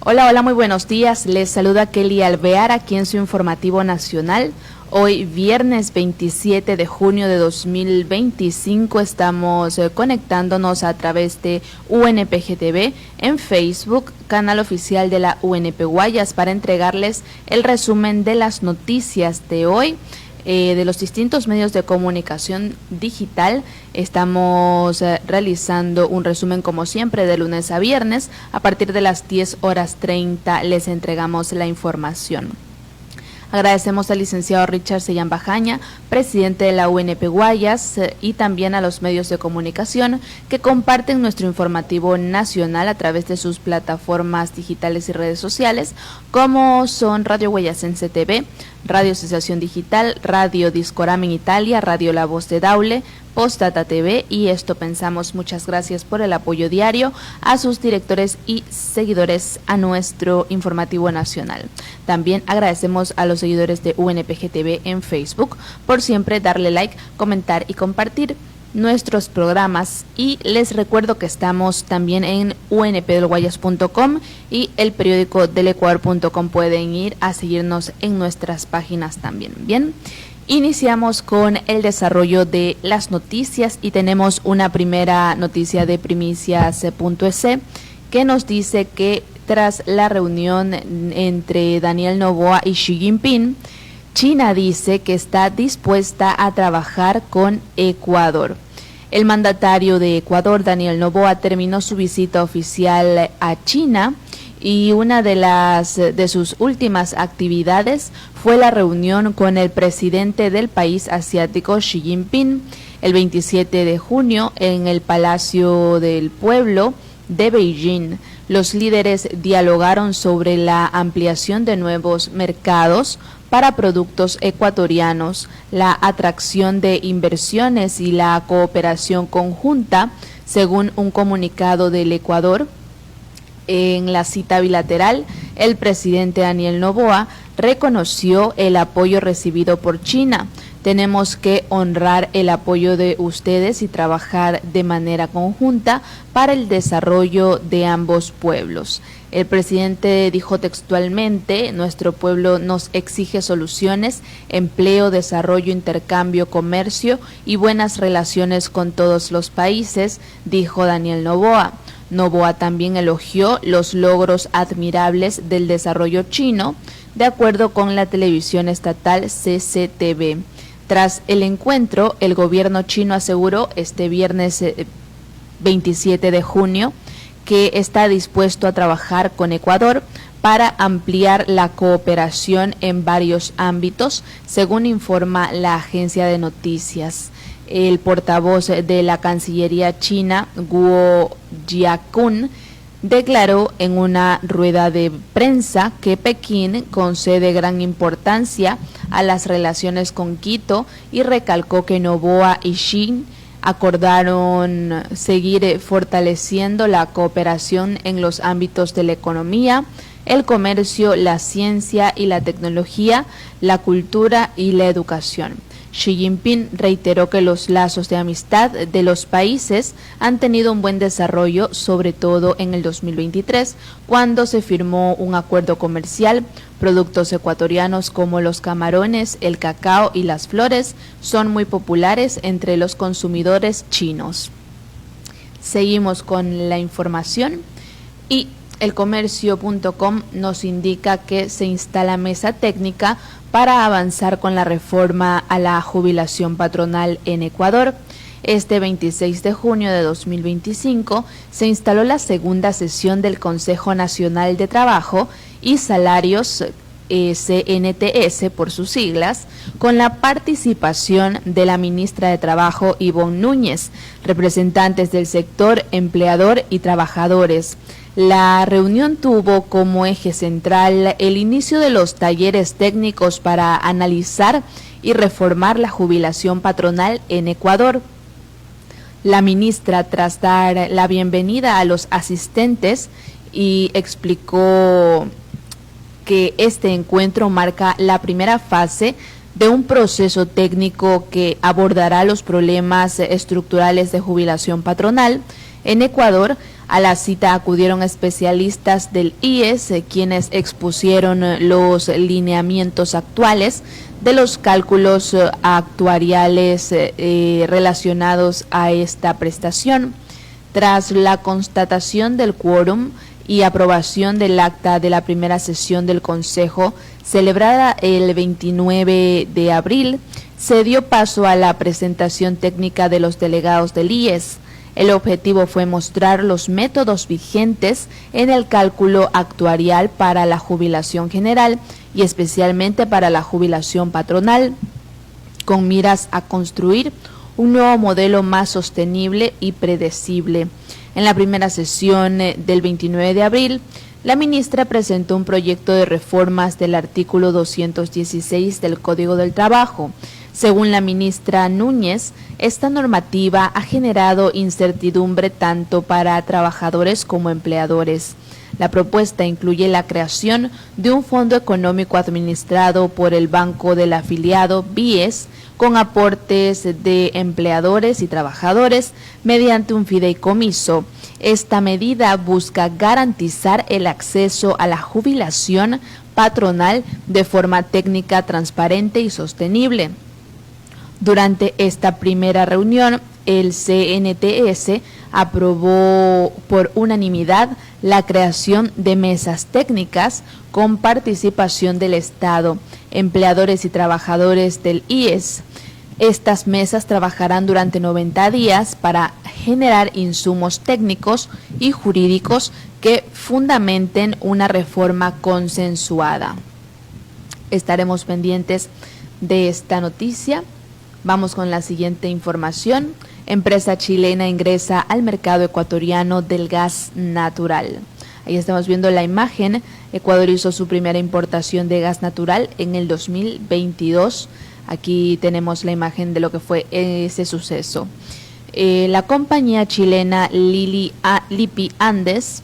Hola, hola, muy buenos días. Les saluda Kelly Alvear aquí en su informativo nacional. Hoy viernes 27 de junio de 2025 estamos conectándonos a través de UNPGTV en Facebook, canal oficial de la UNP Guayas, para entregarles el resumen de las noticias de hoy. De los distintos medios de comunicación digital. Estamos realizando un resumen como siempre de lunes a viernes. A partir de las 10:30 les entregamos la información. Agradecemos al licenciado Richard Sellán Bajaña, presidente de la UNP Guayas, y también a los medios de comunicación que comparten nuestro informativo nacional a través de sus plataformas digitales y redes sociales, como son Radio Guayasense TV, Radio Asociación Digital, Radio Discorama en Italia, Radio La Voz de Daule, Postdata TV y Esto Pensamos. Muchas gracias por el apoyo diario a sus directores y seguidores a nuestro informativo nacional. También agradecemos a los seguidores de UNPG TV en Facebook por siempre darle like, comentar y compartir nuestros programas, y les recuerdo que estamos también en unpdelguayas.com y el periódico del Ecuador.com. Pueden ir a seguirnos en nuestras páginas también. Bien, iniciamos con el desarrollo de las noticias y tenemos una primera noticia de primicias.es que nos dice que tras la reunión entre Daniel Noboa y Xi Jinping, China dice que está dispuesta a trabajar con Ecuador. El mandatario de Ecuador, Daniel Noboa, terminó su visita oficial a China y una de sus últimas actividades fue la reunión con el presidente del país asiático, Xi Jinping, el 27 de junio en el Palacio del Pueblo de Beijing. Los líderes dialogaron sobre la ampliación de nuevos mercados para productos ecuatorianos, la atracción de inversiones y la cooperación conjunta, según un comunicado del Ecuador. En la cita bilateral, el presidente Daniel Noboa reconoció el apoyo recibido por China. Tenemos que honrar el apoyo de ustedes y trabajar de manera conjunta para el desarrollo de ambos pueblos. El presidente dijo textualmente: nuestro pueblo nos exige soluciones, empleo, desarrollo, intercambio, comercio y buenas relaciones con todos los países, dijo Daniel Noboa. Noboa también elogió los logros admirables del desarrollo chino, de acuerdo con la televisión estatal CCTV. Tras el encuentro, el gobierno chino aseguró este viernes 27 de junio que está dispuesto a trabajar con Ecuador para ampliar la cooperación en varios ámbitos, según informa la agencia de noticias. El portavoz de la Cancillería china, Guo Jiakun, declaró en una rueda de prensa que Pekín concede gran importancia a las relaciones con Quito y recalcó que Noboa y Xi acordaron seguir fortaleciendo la cooperación en los ámbitos de la economía, el comercio, la ciencia y la tecnología, la cultura y la educación. Xi Jinping reiteró que los lazos de amistad de los países han tenido un buen desarrollo, sobre todo en el 2023, cuando se firmó un acuerdo comercial. Productos ecuatorianos como los camarones, el cacao y las flores son muy populares entre los consumidores chinos. Seguimos con la información y elcomercio.com nos indica que se instala mesa técnica para avanzar con la reforma a la jubilación patronal en Ecuador. Este 26 de junio de 2025 se instaló la segunda sesión del Consejo Nacional de Trabajo y Salarios, CNTS por sus siglas, con la participación de la ministra de Trabajo, Ivonne Núñez, representantes del sector empleador y trabajadores. La reunión tuvo como eje central el inicio de los talleres técnicos para analizar y reformar la jubilación patronal en Ecuador. La ministra, tras dar la bienvenida a los asistentes, y explicó que este encuentro marca la primera fase de un proceso técnico que abordará los problemas estructurales de jubilación patronal en Ecuador, A la cita acudieron especialistas del IES, quienes expusieron los lineamientos actuales de los cálculos actuariales relacionados a esta prestación. Tras la constatación del quórum y aprobación del acta de la primera sesión del Consejo, celebrada el 29 de abril, se dio paso a la presentación técnica de los delegados del IES. El objetivo fue mostrar los métodos vigentes en el cálculo actuarial para la jubilación general y especialmente para la jubilación patronal, con miras a construir un nuevo modelo más sostenible y predecible. En la primera sesión del 29 de abril, la ministra presentó un proyecto de reformas del artículo 216 del Código del Trabajo. Según la ministra Núñez, esta normativa ha generado incertidumbre tanto para trabajadores como empleadores. La propuesta incluye la creación de un fondo económico administrado por el Banco del Afiliado, BIES, con aportes de empleadores y trabajadores mediante un fideicomiso. Esta medida busca garantizar el acceso a la jubilación patronal de forma técnica, transparente y sostenible. Durante esta primera reunión, el CNTS aprobó por unanimidad la creación de mesas técnicas con participación del Estado, empleadores y trabajadores del IES. Estas mesas trabajarán durante 90 días para generar insumos técnicos y jurídicos que fundamenten una reforma consensuada. Estaremos pendientes de esta noticia. Vamos con la siguiente información. Empresa chilena ingresa al mercado ecuatoriano del gas natural. Ahí estamos viendo la imagen. Ecuador hizo su primera importación de gas natural en el 2022. Aquí tenemos la imagen de lo que fue ese suceso. La compañía chilena Lipi Andes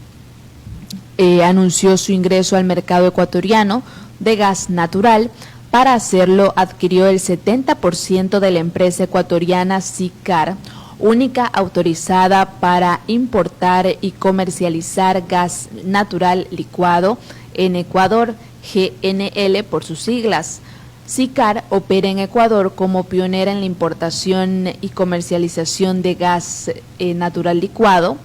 anunció su ingreso al mercado ecuatoriano de gas natural. Para hacerlo, adquirió el 70% de la empresa ecuatoriana Sicar, única autorizada para importar y comercializar gas natural licuado en Ecuador, GNL por sus siglas. Sicar opera en Ecuador como pionera en la importación y comercialización de gas natural licuado,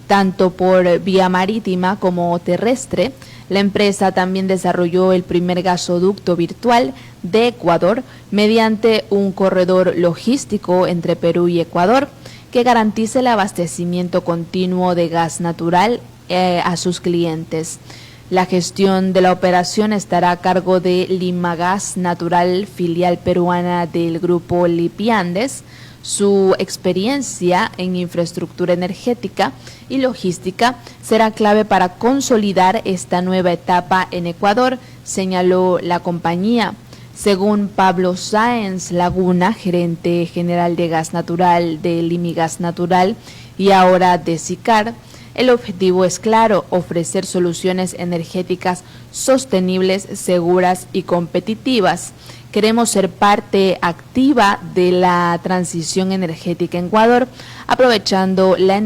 tanto por vía marítima como terrestre. La empresa también desarrolló el primer gasoducto virtual de Ecuador mediante un corredor logístico entre Perú y Ecuador que garantice el abastecimiento continuo de gas natural a sus clientes. La gestión de la operación estará a cargo de Limagas Natural, filial peruana del grupo Lipi Andes. Su experiencia en infraestructura energética y logística será clave para consolidar esta nueva etapa en Ecuador, señaló la compañía. Según Pablo Sáenz Laguna, gerente general de gas natural de Limagas Natural y ahora de Sicar, el objetivo es claro: ofrecer soluciones energéticas sostenibles, seguras y competitivas. Queremos ser parte activa de la transición energética en Ecuador, aprovechando la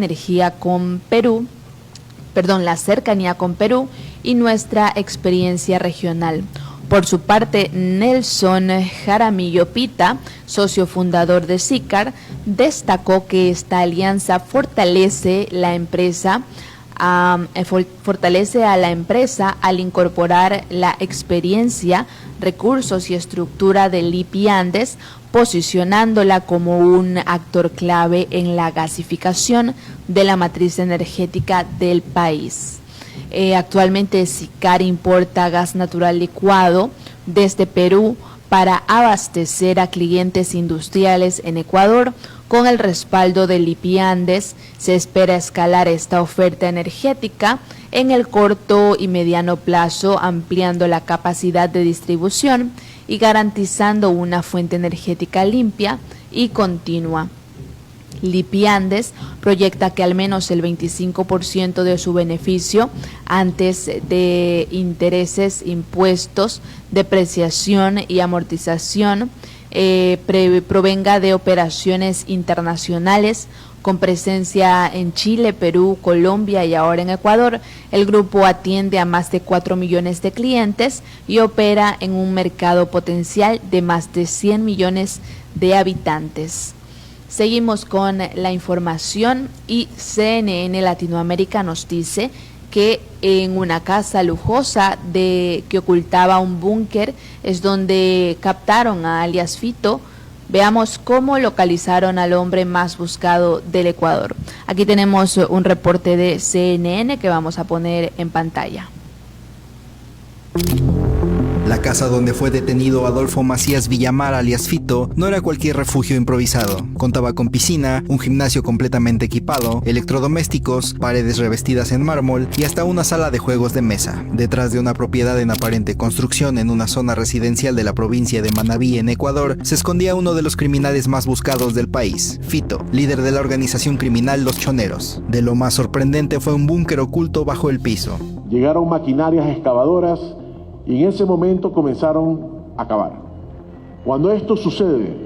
cercanía con Perú y nuestra experiencia regional. Por su parte, Nelson Jaramillo Pita, socio fundador de Sicar, destacó que esta alianza fortalece a la empresa al incorporar la experiencia, recursos y estructura de Lipi Andes, posicionándola como un actor clave en la gasificación de la matriz energética del país. Actualmente Sicar importa gas natural licuado desde Perú para abastecer a clientes industriales en Ecuador. Con el respaldo de Lipi Andes, se espera escalar esta oferta energética en el corto y mediano plazo, ampliando la capacidad de distribución y garantizando una fuente energética limpia y continua. Lipi Andes proyecta que al menos el 25% de su beneficio antes de intereses, impuestos, depreciación y amortización provenga de operaciones internacionales Con presencia en Chile, Perú, Colombia y ahora en Ecuador, el grupo atiende a más de 4 millones de clientes y opera en un mercado potencial de más de 100 millones de habitantes. Seguimos con la información y CNN Latinoamérica nos dice que en una casa lujosa que ocultaba un búnker es donde captaron a alias Fito. Veamos cómo localizaron al hombre más buscado del Ecuador. Aquí tenemos un reporte de CNN que vamos a poner en pantalla. La casa donde fue detenido Adolfo Macías Villamar, alias Fito, no era cualquier refugio improvisado. Contaba con piscina, un gimnasio completamente equipado, electrodomésticos, paredes revestidas en mármol y hasta una sala de juegos de mesa. Detrás de una propiedad en aparente construcción en una zona residencial de la provincia de Manabí, en Ecuador, se escondía uno de los criminales más buscados del país, Fito, líder de la organización criminal Los Choneros. De lo más sorprendente fue un búnker oculto bajo el piso. Llegaron maquinarias excavadoras y en ese momento comenzaron a cavar. Cuando esto sucede,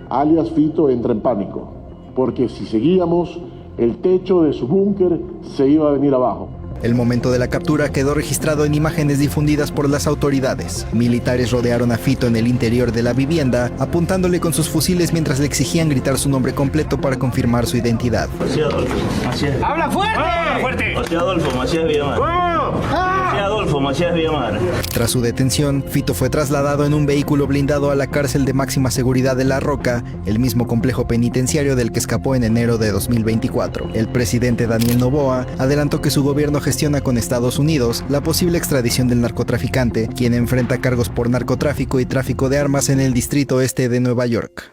alias Fito entra en pánico, porque si seguíamos, el techo de su búnker se iba a venir abajo. El momento de la captura quedó registrado en imágenes difundidas por las autoridades. Militares rodearon a Fito en el interior de la vivienda, apuntándole con sus fusiles mientras le exigían gritar su nombre completo para confirmar su identidad. Macías Adolfo, Macías. ¡Habla fuerte! ¡Habla fuerte! Macías Adolfo, Macías Villamar. Macías Adolfo, Macías Villamar. Tras su detención, Fito fue trasladado en un vehículo blindado a la cárcel de máxima seguridad de La Roca, el mismo complejo penitenciario del que escapó en enero de 2024. El presidente Daniel Noboa adelantó que su gobierno gestiona con Estados Unidos la posible extradición del narcotraficante, quien enfrenta cargos por narcotráfico y tráfico de armas en el distrito este de Nueva York.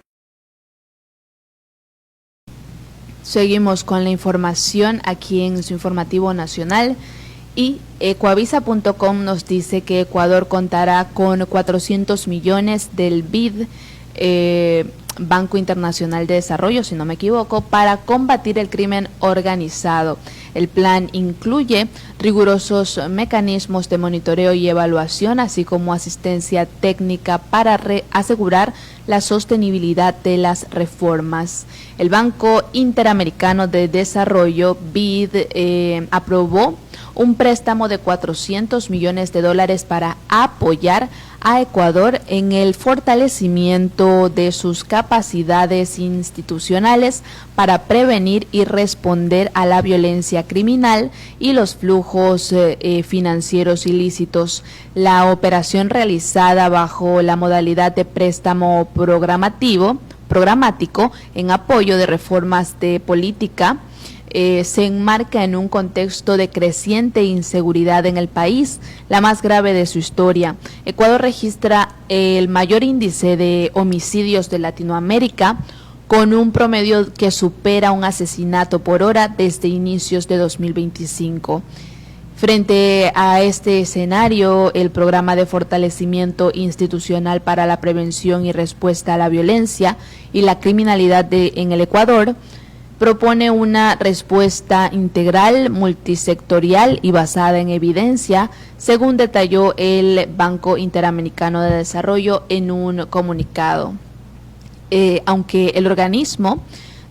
Seguimos con la información aquí en su informativo nacional y Ecuavisa.com nos dice que Ecuador contará con 400 millones del BID, Banco Internacional de Desarrollo, si no me equivoco, para combatir el crimen organizado. El plan incluye rigurosos mecanismos de monitoreo y evaluación, así como asistencia técnica para asegurar la sostenibilidad de las reformas. El Banco Interamericano de Desarrollo, BID, aprobó un préstamo de $400 millones para apoyar a Ecuador en el fortalecimiento de sus capacidades institucionales para prevenir y responder a la violencia criminal y los flujos financieros ilícitos. La operación realizada bajo la modalidad de préstamo programático en apoyo de reformas de política se enmarca en un contexto de creciente inseguridad en el país, la más grave de su historia. Ecuador registra el mayor índice de homicidios de Latinoamérica, con un promedio que supera un asesinato por hora desde inicios de 2025. Frente a este escenario, el Programa de Fortalecimiento Institucional para la Prevención y Respuesta a la Violencia y la Criminalidad en el Ecuador propone una respuesta integral, multisectorial y basada en evidencia, según detalló el Banco Interamericano de Desarrollo en un comunicado. Aunque el organismo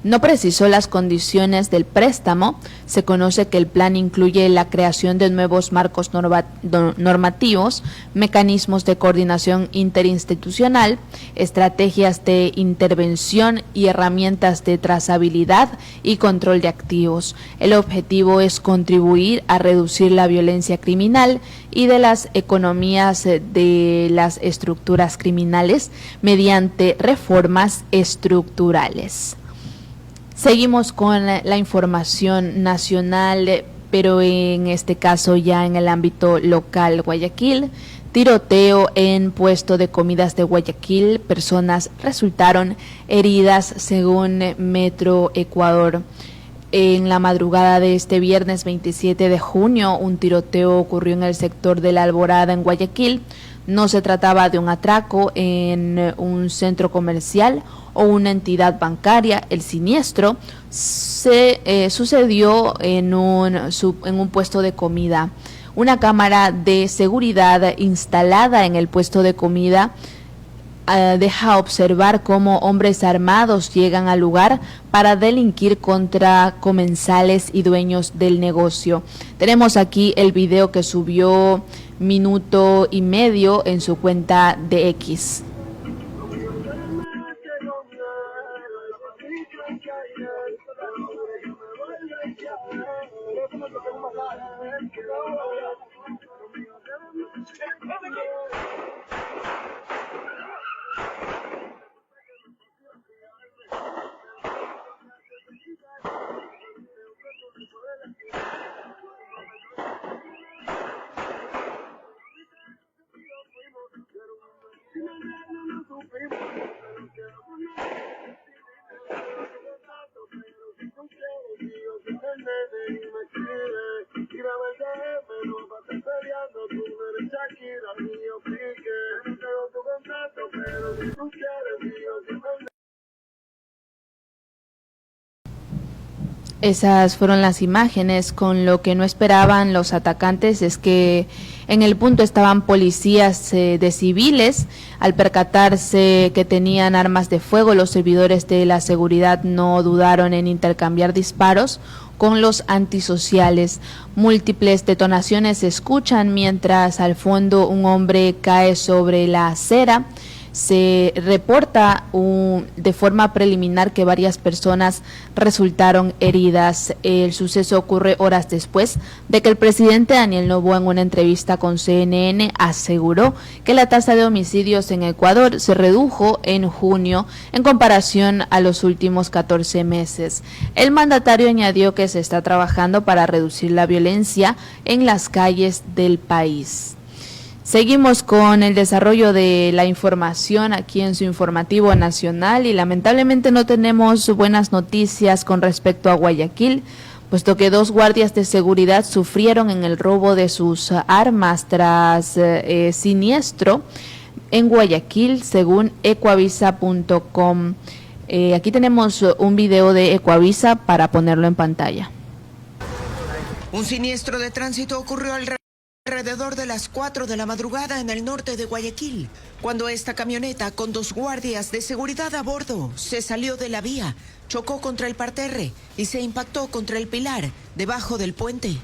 no precisó las condiciones del préstamo, se conoce que el plan incluye la creación de nuevos marcos normativos, mecanismos de coordinación interinstitucional, estrategias de intervención y herramientas de trazabilidad y control de activos. El objetivo es contribuir a reducir la violencia criminal y de las economías de las estructuras criminales mediante reformas estructurales. Seguimos con la información nacional, pero en este caso ya en el ámbito local. Guayaquil, tiroteo en puesto de comidas de Guayaquil, personas resultaron heridas según Metro Ecuador. En la madrugada de este viernes 27 de junio, un tiroteo ocurrió en el sector de La Alborada en Guayaquil. No se trataba de un atraco en un centro comercial o una entidad bancaria. El siniestro se sucedió en un puesto de comida. Una cámara de seguridad instalada en el puesto de comida deja observar cómo hombres armados llegan al lugar para delinquir contra comensales y dueños del negocio. Tenemos aquí el video que subió Minuto y Medio en su cuenta de X. Esas fueron las imágenes. Con lo que no esperaban los atacantes es que en el punto estaban policías de civiles. Al percatarse que tenían armas de fuego, los servidores de la seguridad no dudaron en intercambiar disparos con los antisociales. Múltiples detonaciones se escuchan mientras al fondo un hombre cae sobre la acera. Se reporta de forma preliminar que varias personas resultaron heridas. El suceso ocurre horas después de que el presidente Daniel Noboa, en una entrevista con CNN, aseguró que la tasa de homicidios en Ecuador se redujo en junio en comparación a los últimos 14 meses. El mandatario añadió que se está trabajando para reducir la violencia en las calles del país. Seguimos con el desarrollo de la información aquí en su informativo nacional y lamentablemente no tenemos buenas noticias con respecto a Guayaquil, puesto que 2 guardias de seguridad sufrieron en el robo de sus armas tras siniestro en Guayaquil, según ecuavisa.com. Aquí tenemos un video de Ecuavisa para ponerlo en pantalla. Un siniestro de tránsito ocurrió alrededor de las 4 de la madrugada en el norte de Guayaquil, cuando esta camioneta con 2 guardias de seguridad a bordo se salió de la vía, chocó contra el parterre y se impactó contra el pilar debajo del puente.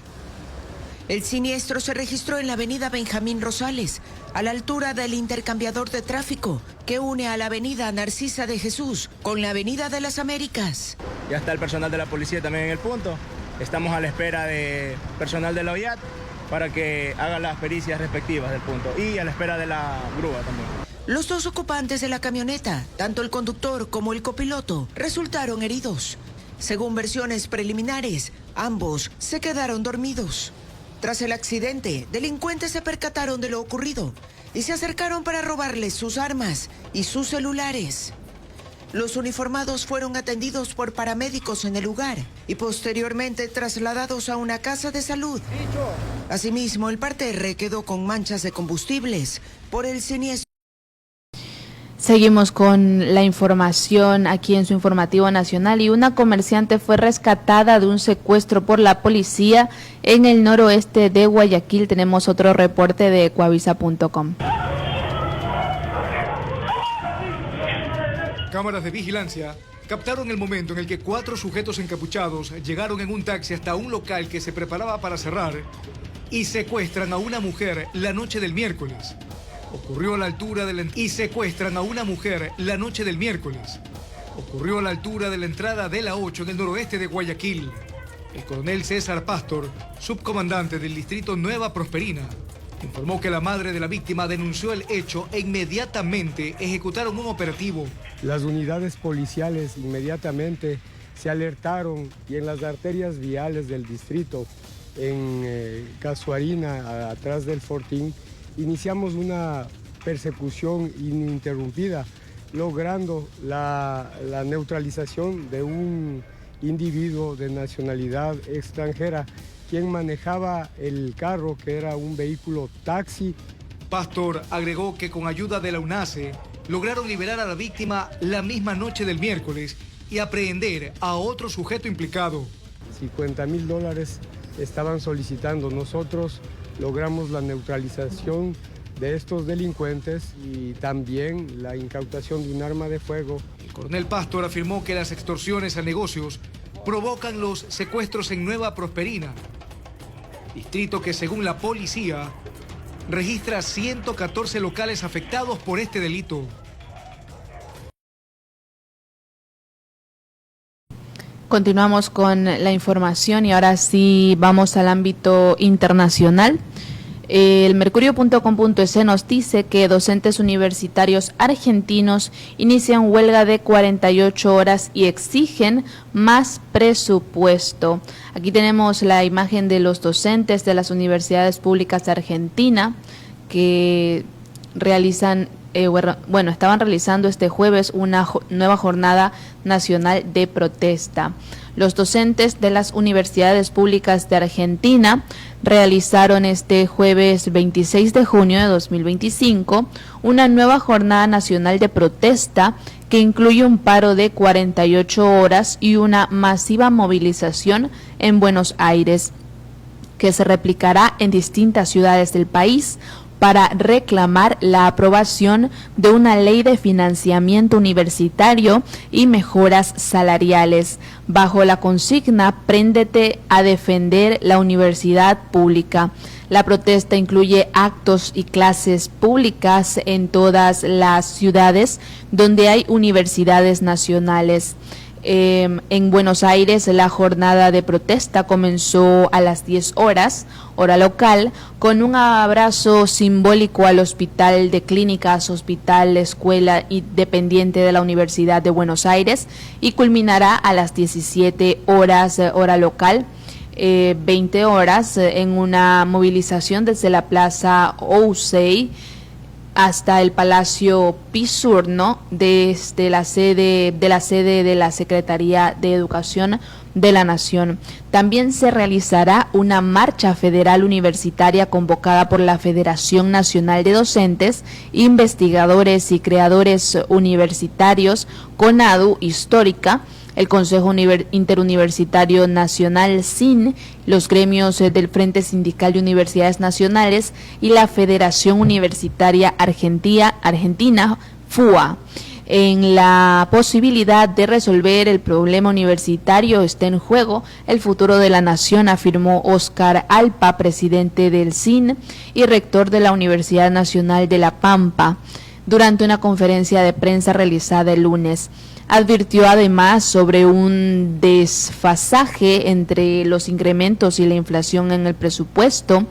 El siniestro se registró en la avenida Benjamín Rosales, a la altura del intercambiador de tráfico que une a la avenida Narcisa de Jesús con la avenida de las Américas. Ya está el personal de la policía también en el punto. Estamos a la espera de personal de la OIAT para que haga las pericias respectivas del punto y a la espera de la grúa también. Los 2 ocupantes de la camioneta, tanto el conductor como el copiloto, resultaron heridos. Según versiones preliminares, ambos se quedaron dormidos. Tras el accidente, delincuentes se percataron de lo ocurrido y se acercaron para robarles sus armas y sus celulares. Los uniformados fueron atendidos por paramédicos en el lugar y posteriormente trasladados a una casa de salud. Asimismo, el parterre quedó con manchas de combustibles por el siniestro. Seguimos con la información aquí en su informativo nacional y una comerciante fue rescatada de un secuestro por la policía en el noroeste de Guayaquil. Tenemos otro reporte de ecuavisa.com. Cámaras de vigilancia captaron el momento en el que 4 sujetos encapuchados llegaron en un taxi hasta un local que se preparaba para cerrar y secuestran a una mujer la noche del miércoles. Ocurrió a la altura de la entrada de la 8 en el noroeste de Guayaquil. El coronel César Pastor, subcomandante del distrito Nueva Prosperina, informó que la madre de la víctima denunció el hecho e inmediatamente ejecutaron un operativo. Las unidades policiales inmediatamente se alertaron y en las arterias viales del distrito, en Casuarina, atrás del Fortín, iniciamos una persecución ininterrumpida, logrando la neutralización de un individuo de nacionalidad extranjera, quien manejaba el carro, que era un vehículo taxi. Pastor agregó que con ayuda de la UNACE lograron liberar a la víctima la misma noche del miércoles y aprehender a otro sujeto implicado. $50,000 estaban solicitando. Nosotros logramos la neutralización de estos delincuentes y también la incautación de un arma de fuego. El coronel Pastor afirmó que las extorsiones a negocios provocan los secuestros en Nueva Prosperina, distrito que según la policía registra 114 locales afectados por este delito. Continuamos con la información y ahora sí vamos al ámbito internacional. El Mercurio.com.es nos dice que docentes universitarios argentinos inician huelga de 48 horas y exigen más presupuesto. Aquí tenemos la imagen de los docentes de las universidades públicas de Argentina que estaban realizando este jueves una nueva jornada nacional de protesta. Los docentes de las universidades públicas de Argentina realizaron este jueves 26 de junio de 2025 una nueva jornada nacional de protesta que incluye un paro de 48 horas y una masiva movilización en Buenos Aires, que se replicará en distintas ciudades del país para reclamar la aprobación de una ley de financiamiento universitario y mejoras salariales, bajo la consigna "Préndete a defender la universidad pública". La protesta incluye actos y clases públicas en todas las ciudades donde hay universidades nacionales. En Buenos Aires, la jornada de protesta comenzó a las 10 horas, hora local, con un abrazo simbólico al Hospital de Clínicas, Hospital Escuela y dependiente de la Universidad de Buenos Aires, y culminará a las 17 horas, hora local, 20 horas, en una movilización desde la Plaza Ousey hasta el Palacio Pisurno, desde la sede de la Secretaría de Educación de la Nación. También se realizará una marcha federal universitaria convocada por la Federación Nacional de Docentes, Investigadores y Creadores Universitarios, CONADU Histórica, el Consejo Interuniversitario Nacional SIN, los gremios del Frente Sindical de Universidades Nacionales y la Federación Universitaria Argentina, FUA. En la posibilidad de resolver el problema universitario está en juego el futuro de la nación, afirmó Oscar Alpa, presidente del SIN y rector de la Universidad Nacional de La Pampa, durante una conferencia de prensa realizada el lunes. Advirtió además sobre un desfasaje entre los incrementos y la inflación en el presupuesto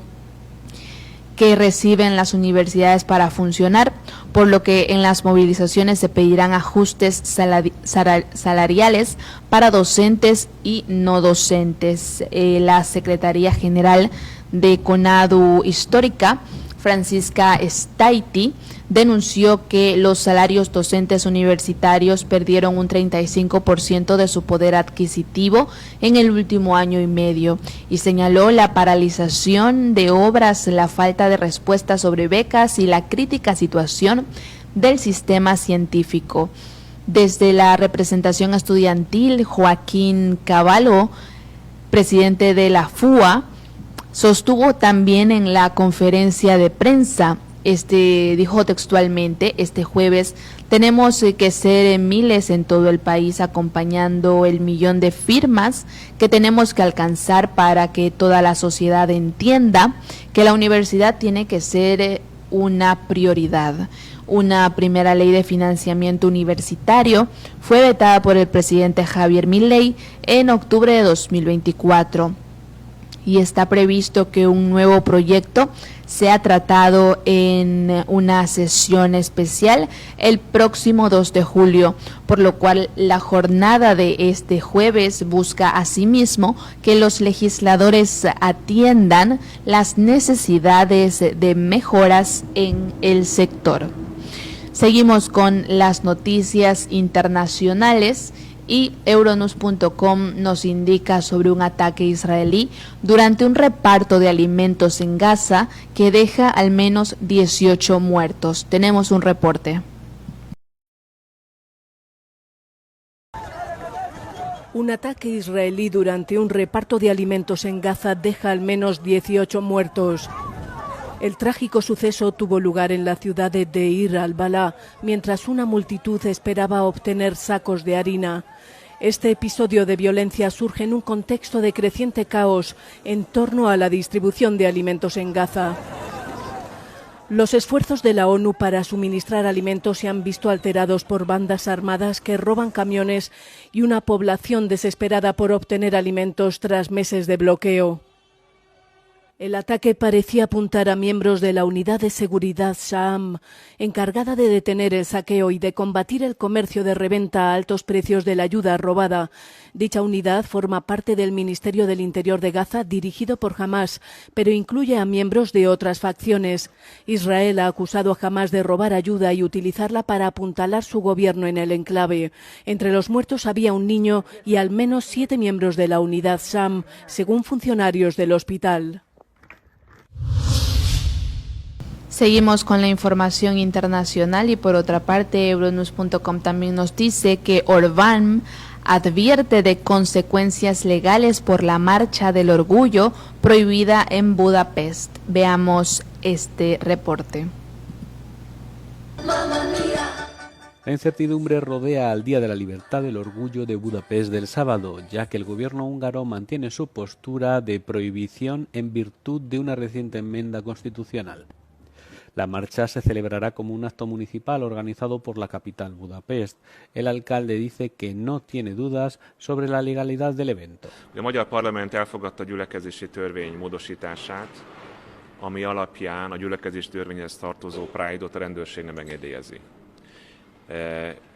que reciben las universidades para funcionar, por lo que en las movilizaciones se pedirán ajustes salariales para docentes y no docentes. La Secretaría General de CONADU Histórica, Francisca Staiti, denunció que los salarios docentes universitarios perdieron un 35% de su poder adquisitivo en el último año y medio y señaló la paralización de obras, la falta de respuesta sobre becas y la crítica situación del sistema científico. Desde la representación estudiantil, Joaquín Cavallo, presidente de la FUA, sostuvo también en la conferencia de prensa, dijo textualmente: este jueves tenemos que ser miles en todo el país acompañando el 1.000.000 de firmas que tenemos que alcanzar para que toda la sociedad entienda que la universidad tiene que ser una prioridad. Una primera ley de financiamiento universitario fue vetada por el presidente Javier Milei en octubre de 2024 y está previsto que un nuevo proyecto sea tratado en una sesión especial el próximo 2 de julio, por lo cual la jornada de este jueves busca asimismo que los legisladores atiendan las necesidades de mejoras en el sector. Seguimos con las noticias internacionales. Y Euronews.com nos indica sobre un ataque israelí durante un reparto de alimentos en Gaza que deja al menos 18 muertos. Tenemos un reporte. Un ataque israelí durante un reparto de alimentos en Gaza deja al menos 18 muertos. El trágico suceso tuvo lugar en la ciudad de Deir al-Balá, mientras una multitud esperaba obtener sacos de harina. Este episodio de violencia surge en un contexto de creciente caos en torno a la distribución de alimentos en Gaza. Los esfuerzos de la ONU para suministrar alimentos se han visto alterados por bandas armadas que roban camiones y una población desesperada por obtener alimentos tras meses de bloqueo. El ataque parecía apuntar a miembros de la Unidad de Seguridad Sham, encargada de detener el saqueo y de combatir el comercio de reventa a altos precios de la ayuda robada. Dicha unidad forma parte del Ministerio del Interior de Gaza, dirigido por Hamás, pero incluye a miembros de otras facciones. Israel ha acusado a Hamás de robar ayuda y utilizarla para apuntalar su gobierno en el enclave. Entre los muertos había un niño y al menos 7 miembros de la Unidad Sham, según funcionarios del hospital. Seguimos con la información internacional y por otra parte Euronews.com también nos dice que Orbán advierte de consecuencias legales por la marcha del orgullo prohibida en Budapest. Veamos este reporte. La incertidumbre rodea al Día de la Libertad del Orgullo de Budapest del sábado, ya que el gobierno húngaro mantiene su postura de prohibición en virtud de una reciente enmienda constitucional. La marcha se celebrará como un acto municipal organizado por la capital, Budapest. El alcalde dice que no tiene dudas sobre la legalidad del evento. A magyar parlament elfogadta a gyülekezési törvény módosítását, ami alapján a gyülekezési törvényhez tartozó Pride-ot a rendőrség nem engedélyezi.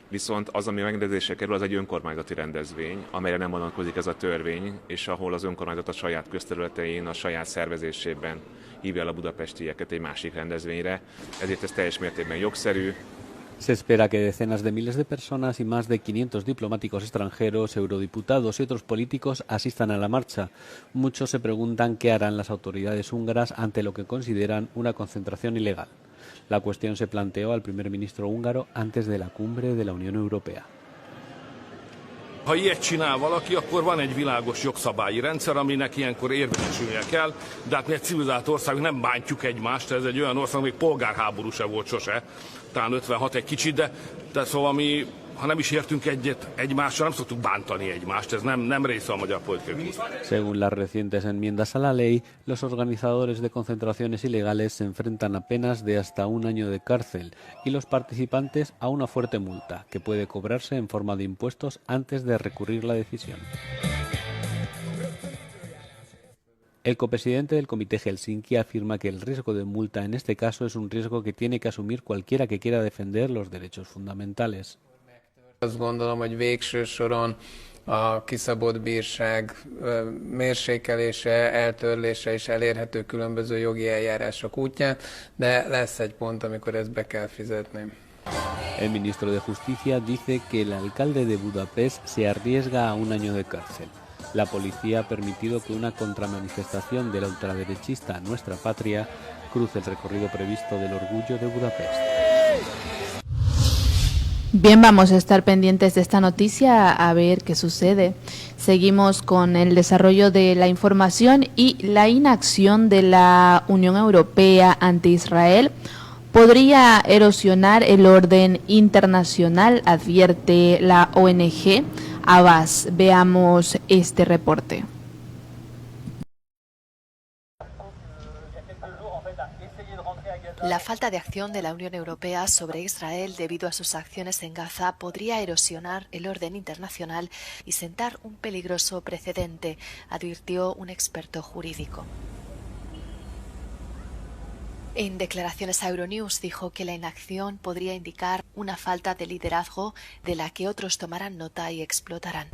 Viszont az, ami megrendelésre kerül, az egy önkormányzati rendezvény, amelyre nem vonatkozik ez a törvény, és ahol az önkormányzat a saját közterületein, a saját szervezésében hívja el a budapestieket egy másik rendezvényre, ezért ez teljes mértékben jogszerű. Se espera que decenas de miles de personas y más de 500 diplomáticos extranjeros, eurodiputados y otros políticos asistan a la marcha. Muchos se preguntan qué harán las autoridades húngaras ante lo que consideran una concentración ilegal. La cuestión se planteó al primer ministro húngaro antes de la cumbre de la Unión Europea. Ha ilyet csinál valaki, akkor van egy világos jogszabályi rendszer, aminek ilyenkor érvényesülnie kell, de hát mi egy civilizált ország, nem bántjuk egymást, ez egy olyan ország, még polgárháború se volt sose, talán 56 egy kicsit, de szóval mi, ha nem is értünk egyet egymással, nem szoktuk bántani egymást, ez nem része a magyar politikai. Según las recientes enmiendas a la ley, los organizadores de concentraciones ilegales se enfrentan a penas de hasta 1 año de cárcel y los participantes a una fuerte multa, que puede cobrarse en forma de impuestos antes de recurrir la decisión. El copresidente del Comité Helsinki afirma que el riesgo de multa en este caso es un riesgo que tiene que asumir cualquiera que quiera defender los derechos fundamentales. Azt gondolom, hogy végső soron a kiszabott bírság mérsékelése, eltörlése is elérhető különböző jogi eljárások útján, de lesz egy pont, amikor ezt be kell fizetni. El ministro de Justicia dice que el alcalde de Budapest se arriesga a 1 año de cárcel. La policía ha permitido que una contramanifestación de la ultraderechista Nuestra Patria cruce el recorrido previsto del orgullo de Budapest. Bien, vamos a estar pendientes de esta noticia a ver qué sucede. Seguimos con el desarrollo de la información y la inacción de la Unión Europea ante Israel podría erosionar el orden internacional, advierte la ONG Abbas. Veamos este reporte. La falta de acción de la Unión Europea sobre Israel debido a sus acciones en Gaza podría erosionar el orden internacional y sentar un peligroso precedente, advirtió un experto jurídico. En declaraciones a Euronews dijo que la inacción podría indicar una falta de liderazgo de la que otros tomarán nota y explotarán.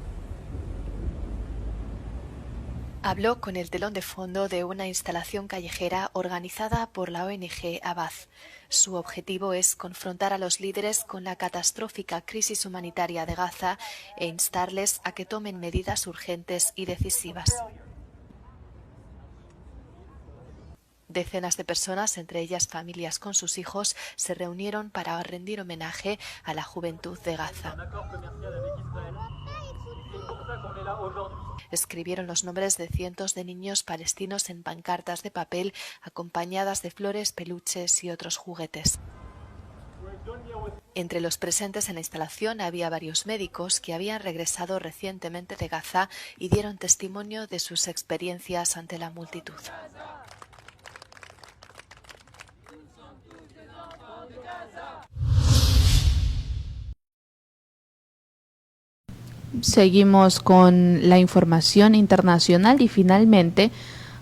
Habló con el telón de fondo de una instalación callejera organizada por la ONG Abbas. Su objetivo es confrontar a los líderes con la catastrófica crisis humanitaria de Gaza e instarles a que tomen medidas urgentes y decisivas. Decenas de personas, entre ellas familias con sus hijos, se reunieron para rendir homenaje a la juventud de Gaza. Escribieron los nombres de cientos de niños palestinos en pancartas de papel acompañadas de flores, peluches y otros juguetes. Entre los presentes en la instalación había varios médicos que habían regresado recientemente de Gaza y dieron testimonio de sus experiencias ante la multitud. Seguimos con la información internacional y finalmente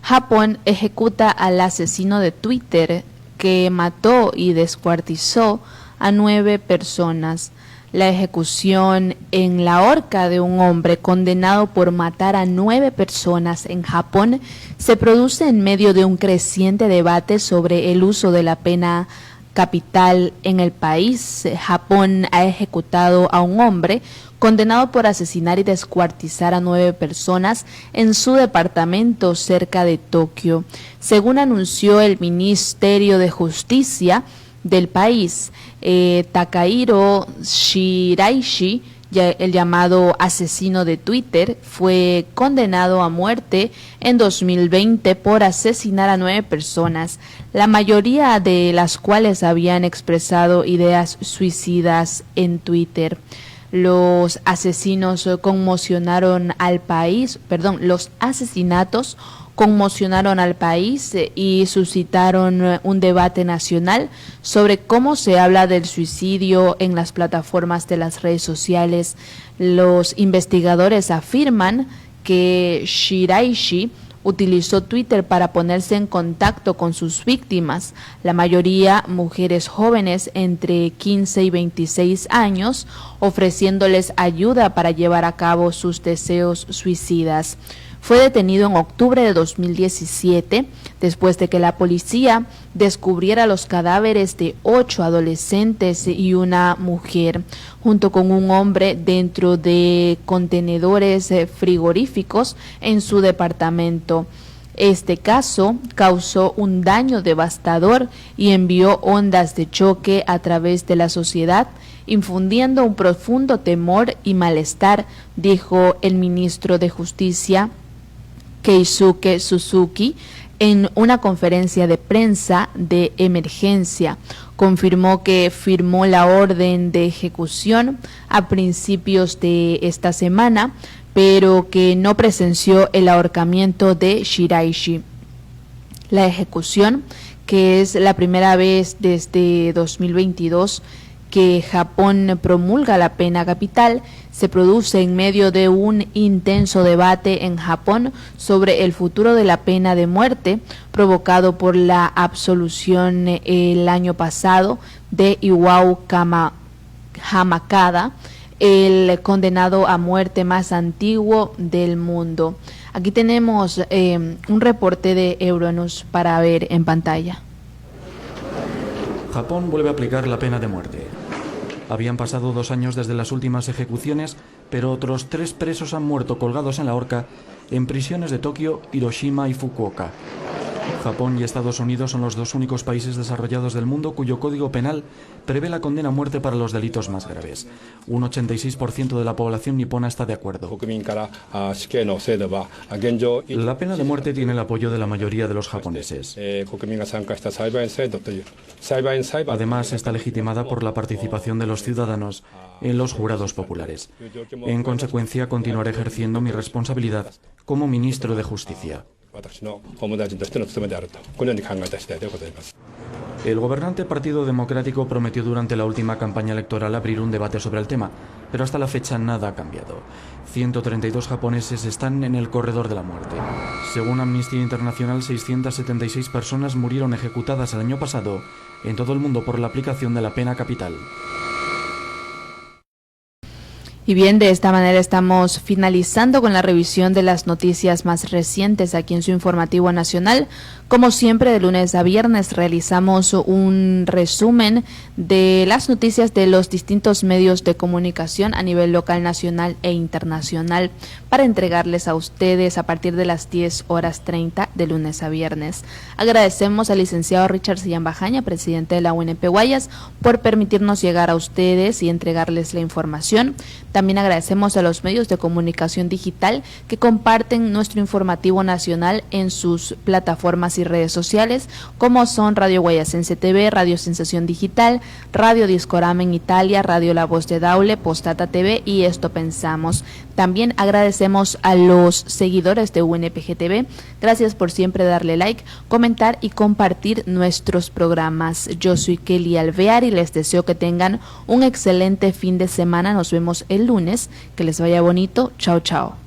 Japón ejecuta al asesino de Twitter que mató y descuartizó a 9 personas. La ejecución en la horca de un hombre condenado por matar a 9 personas en Japón se produce en medio de un creciente debate sobre el uso de la pena capital en el país. Japón ha ejecutado a un hombre condenado por asesinar y descuartizar a 9 personas en su departamento cerca de Tokio. Según anunció el Ministerio de Justicia del país, Takahiro Shiraishi, el llamado asesino de Twitter, fue condenado a muerte en 2020 por asesinar a 9 personas, la mayoría de las cuales habían expresado ideas suicidas en Twitter. Los asesinatos conmocionaron al país y suscitaron un debate nacional sobre cómo se habla del suicidio en las plataformas de las redes sociales. Los investigadores afirman que Shiraishi utilizó Twitter para ponerse en contacto con sus víctimas, la mayoría mujeres jóvenes entre 15 y 26 años, ofreciéndoles ayuda para llevar a cabo sus deseos suicidas. Fue detenido en octubre de 2017 después de que la policía descubriera los cadáveres de 8 adolescentes y una mujer, junto con un hombre dentro de contenedores frigoríficos en su departamento. Este caso causó un daño devastador y envió ondas de choque a través de la sociedad, infundiendo un profundo temor y malestar, dijo el ministro de Justicia, Keisuke Suzuki, en una conferencia de prensa de emergencia. Confirmó que firmó la orden de ejecución a principios de esta semana, pero que no presenció el ahorcamiento de Shiraishi. La ejecución, que es la primera vez desde 2022 que Japón promulga la pena capital, se produce en medio de un intenso debate en Japón sobre el futuro de la pena de muerte, provocado por la absolución el año pasado de Iwao Hamakada, el condenado a muerte más antiguo del mundo. Aquí tenemos un reporte de Euronews para ver en pantalla. Japón vuelve a aplicar la pena de muerte. Habían pasado 2 años desde las últimas ejecuciones, pero otros 3 presos han muerto colgados en la horca en prisiones de Tokio, Hiroshima y Fukuoka. Japón y Estados Unidos son los 2 únicos países desarrollados del mundo cuyo código penal prevé la condena a muerte para los delitos más graves. Un 86% de la población nipona está de acuerdo. La pena de muerte tiene el apoyo de la mayoría de los japoneses. Además, está legitimada por la participación de los ciudadanos en los jurados populares. En consecuencia, continuaré ejerciendo mi responsabilidad como ministro de Justicia. El gobernante Partido Democrático prometió durante la última campaña electoral abrir un debate sobre el tema, pero hasta la fecha nada ha cambiado. 132 japoneses están en el corredor de la muerte. Según Amnistía Internacional, 676 personas murieron ejecutadas el año pasado en todo el mundo por la aplicación de la pena capital. Y bien, de esta manera estamos finalizando con la revisión de las noticias más recientes aquí en su informativo nacional. Como siempre, de lunes a viernes realizamos un resumen de las noticias de los distintos medios de comunicación a nivel local, nacional e internacional para entregarles a ustedes a partir de las 10:30 de lunes a viernes. Agradecemos al licenciado Richard Sillán Bajaña, presidente de la UNP Guayas, por permitirnos llegar a ustedes y entregarles la información. También agradecemos a los medios de comunicación digital que comparten nuestro informativo nacional en sus plataformas y redes sociales, como son Radio Guayacense TV, Radio Sensación Digital, Radio Discorama en Italia, Radio La Voz de Daule, Postata TV y Esto Pensamos. También agradecemos a los seguidores de UNPG TV. Gracias por siempre darle like, comentar y compartir nuestros programas. Yo soy Kelly Alvear y les deseo que tengan un excelente fin de semana. Nos vemos el lunes. Que les vaya bonito. Chao, chao.